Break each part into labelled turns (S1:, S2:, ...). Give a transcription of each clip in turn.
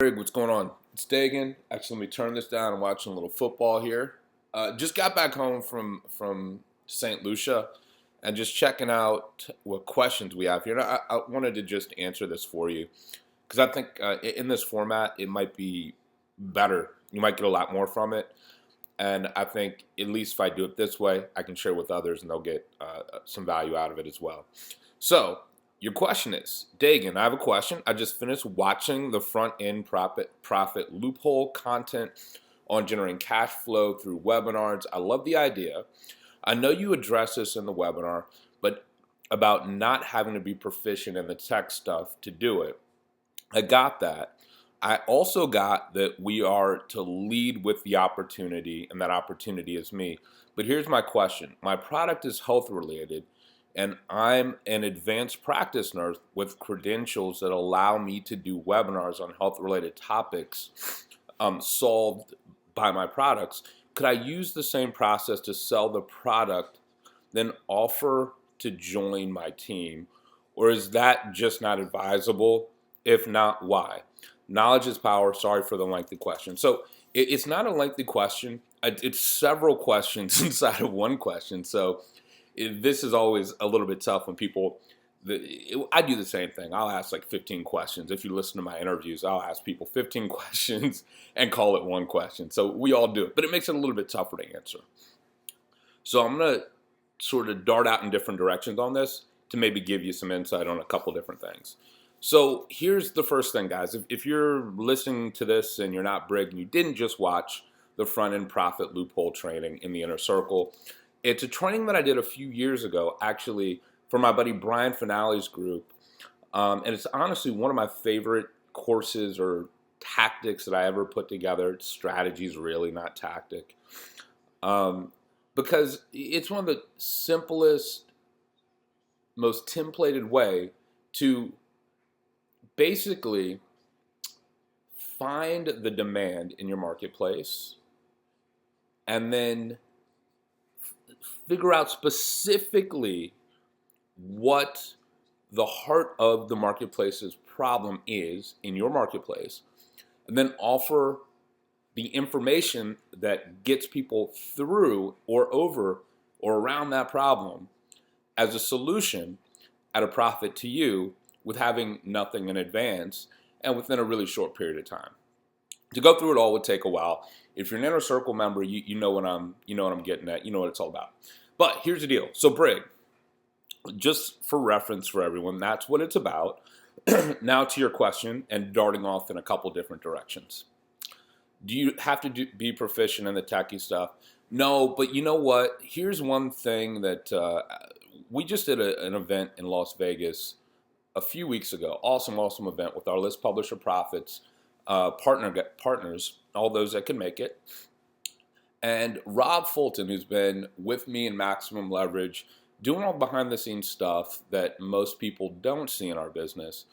S1: Greg, what's going on? It's Daegan. Actually, let me turn this down. I'm watching a little football here. Just got back home from St. Lucia and just checking out what questions we have here. And I wanted to just answer this for you because I think in this format it might be better. You might get a lot more from it. And I think at least if I do it this way, I can share with others and they'll get some value out of it as well. So, your question is, Dagan, I have a question. I just finished watching the front end profit loophole content on generating cash flow through webinars. I love the idea. I know you address this in the webinar, but about not having to be proficient in the tech stuff to do it. I got that. I also got that we are to lead with the opportunity, and that opportunity is me. But here's my question. My product is health related, and I'm an advanced practice nurse with credentials that allow me to do webinars on health related topics solved by my products. Could I use the same process to sell the product, then offer to join my team? Or is that just not advisable? If not, why? Knowledge is power. Sorry for the lengthy question. So it's not a lengthy question. It's several questions inside of one question. So this is always a little bit tough when people, I do the same thing. I'll ask like 15 questions. If you listen to my interviews, I'll ask people 15 questions and call it one question. So we all do it, but it makes it a little bit tougher to answer. So I'm going to sort of dart out in different directions on this to maybe give you some insight on a couple different things. So here's the first thing, guys. If you're listening to this and you're not Brig and you didn't just watch the front end profit loophole training in the inner circle, it's a training that I did a few years ago, actually, for my buddy Brian Finale's group. And it's honestly one of my favorite courses or tactics that I ever put together. Strategies, really, not tactic. Because it's one of the simplest, most templated way to basically find the demand in your marketplace and then figure out specifically what the heart of the marketplace's problem is in your marketplace, and then offer the information that gets people through or over or around that problem as a solution at a profit to you with having nothing in advance and within a really short period of time. To go through it all would take a while. If you're an inner circle member, you know what I'm getting at. You know what it's all about. But here's the deal. So Brig, just for reference for everyone, that's what it's about. Now to your question and darting off in a couple different directions. Do you have to be proficient in the techie stuff? No, but you know what? Here's one thing that we just did an event in Las Vegas a few weeks ago. Awesome event with our list publisher profits, partners, all those that can make it. And Rob Fulton, who's been with me in Maximum Leverage, doing all behind the scenes stuff that most people don't see in our business.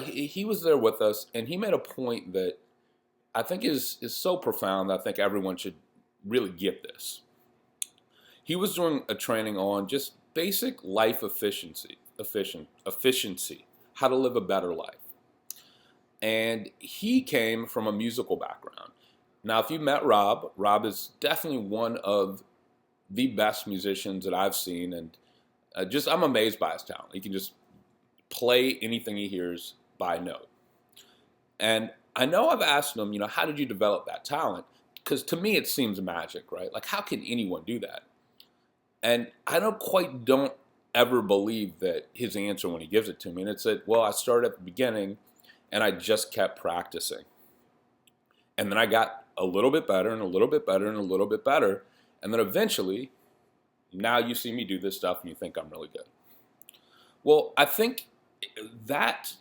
S1: He was there with us, and he made a point that I think is so profound that I think everyone should really get this. He was doing a training on just basic life efficiency, how to live a better life. And he came from a musical background. Now, if you met Rob, Rob is definitely one of the best musicians that I've seen, and I'm amazed by his talent. He can just play anything he hears by note. And I know I've asked him, how did you develop that talent? Because to me, it seems magic, right? Like, how can anyone do that? And I don't ever believe that his answer when he gives it to me. And it said, well, I started at the beginning and I just kept practicing. And then I got a little bit better and a little bit better and a little bit better. And then eventually, now you see me do this stuff and you think I'm really good. Well, I think that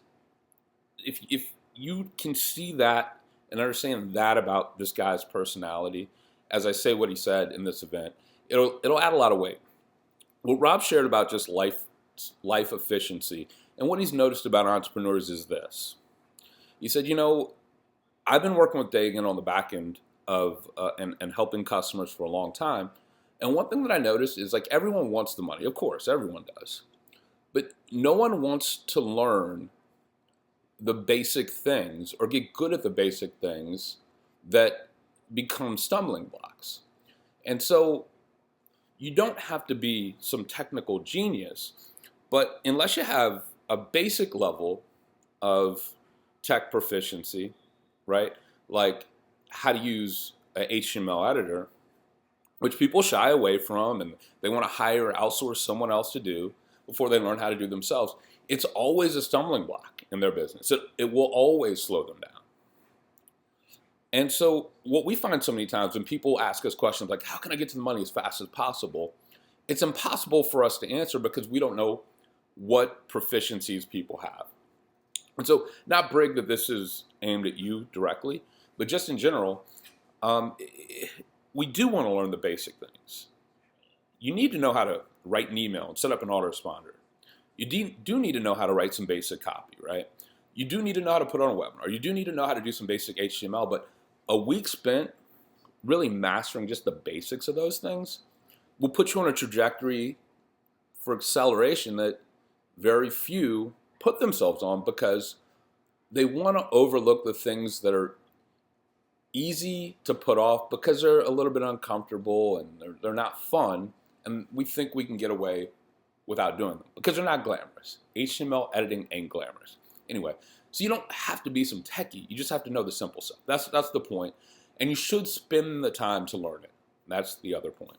S1: if you can see that and understand that about this guy's personality, as I say what he said in this event, it'll add a lot of weight. What Rob shared about just life efficiency and what he's noticed about entrepreneurs is this. He said, I've been working with Daegan on the back end of and helping customers for a long time. And one thing that I noticed is like everyone wants the money. Of course, everyone does. But no one wants to learn the basic things or get good at the basic things that become stumbling blocks. And so you don't have to be some technical genius, but unless you have a basic level of tech proficiency, right? Like how to use a HTML editor, which people shy away from and they want to hire or outsource someone else to do before they learn how to do themselves. It's always a stumbling block in their business. It will always slow them down. And so what we find so many times when people ask us questions like, how can I get to the money as fast as possible? It's impossible for us to answer because we don't know what proficiencies people have. And so not Brig that this is aimed at you directly, but just in general, we do want to learn the basic things. You need to know how to write an email and set up an autoresponder. You do need to know how to write some basic copy, right? You do need to know how to put on a webinar. You do need to know how to do some basic HTML, but a week spent really mastering just the basics of those things will put you on a trajectory for acceleration that very few put themselves on because they want to overlook the things that are easy to put off because they're a little bit uncomfortable and they're not fun, and we think we can get away without doing them because they're not glamorous. HTML editing ain't glamorous. Anyway, so you don't have to be some techie. You just have to know the simple stuff. That's the point. And you should spend the time to learn it. That's the other point.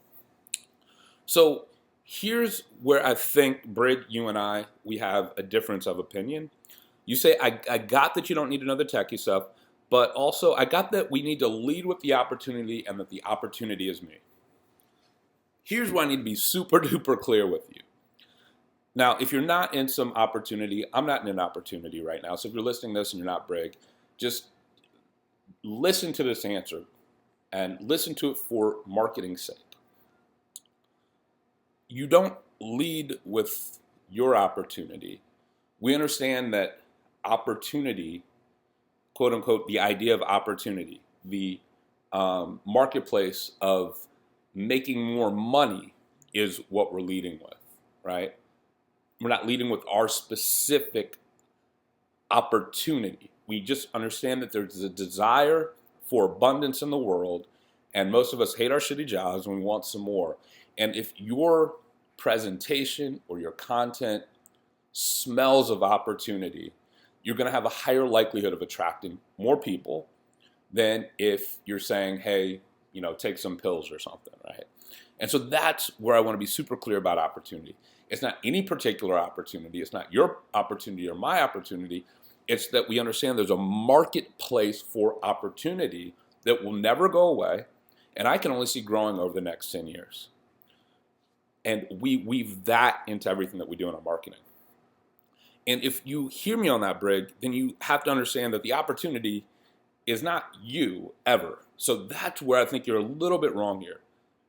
S1: So here's where I think, Brig, you and I, we have a difference of opinion. You say, I got that you don't need to know the techie stuff, but also I got that we need to lead with the opportunity and that the opportunity is me. Here's where I need to be super duper clear with you. Now, if you're not in some opportunity, I'm not in an opportunity right now. So if you're listening to this and you're not Brig, just listen to this answer and listen to it for marketing's sake. You don't lead with your opportunity. We understand that opportunity, quote unquote, the idea of opportunity, the marketplace of making more money is what we're leading with, right? We're not leading with our specific opportunity. We just understand that there's a desire for abundance in the world, and most of us hate our shitty jobs and we want some more. And if your presentation or your content smells of opportunity, you're going to have a higher likelihood of attracting more people than if you're saying, hey, take some pills or something, right? And so that's where I want to be super clear about opportunity. It's not any particular opportunity. It's not your opportunity or my opportunity. It's that we understand there's a marketplace for opportunity that will never go away, and I can only see growing over the next 10 years. And we weave that into everything that we do in our marketing. And if you hear me on that, Brig, then you have to understand that the opportunity is not you ever. So that's where I think you're a little bit wrong here.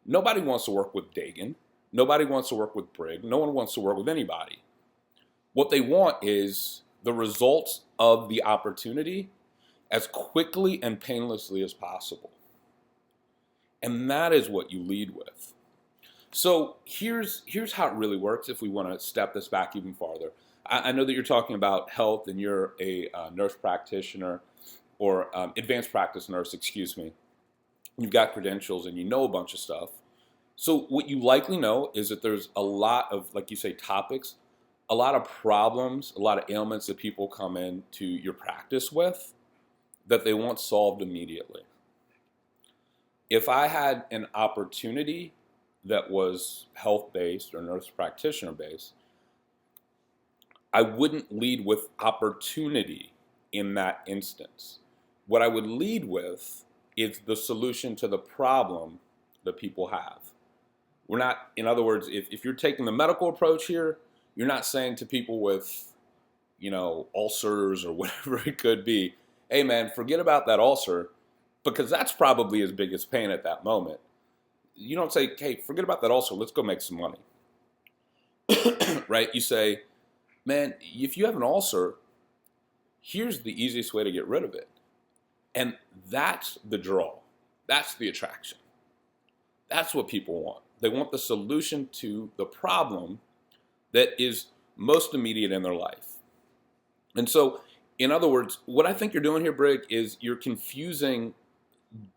S1: Nobody wants to work with Daegan. Nobody wants to work with Brig. No one wants to work with anybody. What they want is the results of the opportunity as quickly and painlessly as possible. And that is what you lead with. So here's how it really works if we want to step this back even farther. I know that you're talking about health and you're a nurse practitioner or advanced practice nurse, excuse me. You've got credentials and you know a bunch of stuff. So what you likely know is that there's a lot of, like you say, topics, a lot of problems, a lot of ailments that people come into your practice with that they want solved immediately. If I had an opportunity that was health-based or nurse practitioner-based, I wouldn't lead with opportunity in that instance. What I would lead with is the solution to the problem that people have. We're not, in other words, if you're taking the medical approach here, you're not saying to people with, ulcers or whatever it could be, hey man, forget about that ulcer, because that's probably his biggest pain at that moment. You don't say, hey, forget about that ulcer, let's go make some money. Right? You say, man, if you have an ulcer, here's the easiest way to get rid of it. And that's the draw. That's the attraction. That's what people want. They want the solution to the problem that is most immediate in their life. And so In other words, what I think you're doing here, Brig, is you're confusing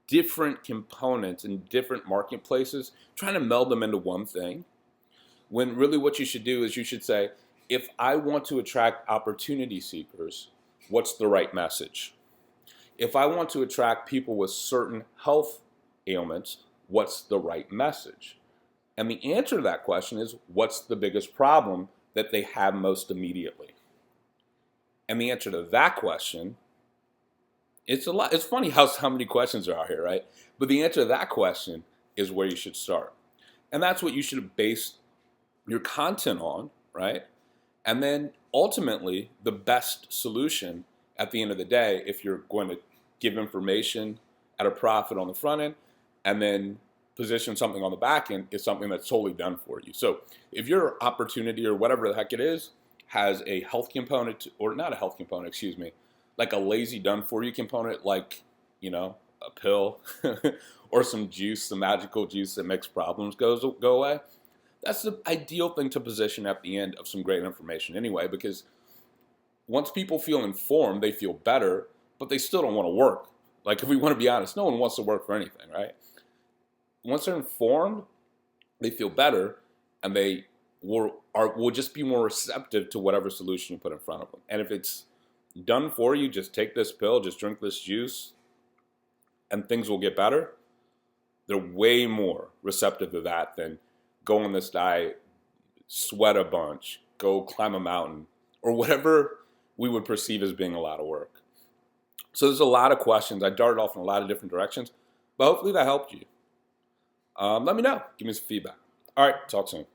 S1: different components in different marketplaces, trying to meld them into one thing. When really what you should do is you should say, if I want to attract opportunity seekers, what's the right message? If I want to attract people with certain health ailments, what's the right message? And the answer to that question is, what's the biggest problem that they have most immediately? And the answer to that question, it's a lot. It's funny how many questions are out here, right? But the answer to that question is where you should start. And that's what you should base your content on, right? And then ultimately, the best solution at the end of the day, if you're going to give information at a profit on the front end and then position something on the back end, is something that's totally done for you. So if your opportunity or whatever the heck it is has a health component, or not a health component, excuse me, like a lazy done for you component, like, you know, a pill or some juice, some magical juice that makes problems go away, that's the ideal thing to position at the end of some great information anyway, because once people feel informed, they feel better, but they still don't want to work. Like, if we want to be honest, no one wants to work for anything, right? Once they're informed, they feel better, and they will just be more receptive to whatever solution you put in front of them. And if it's done for you, just take this pill, just drink this juice, and things will get better, they're way more receptive to that than go on this diet, sweat a bunch, go climb a mountain, or whatever we would perceive as being a lot of work. So there's a lot of questions. I darted off in a lot of different directions, but hopefully that helped you. Let me know. Give me some feedback. All right, talk soon.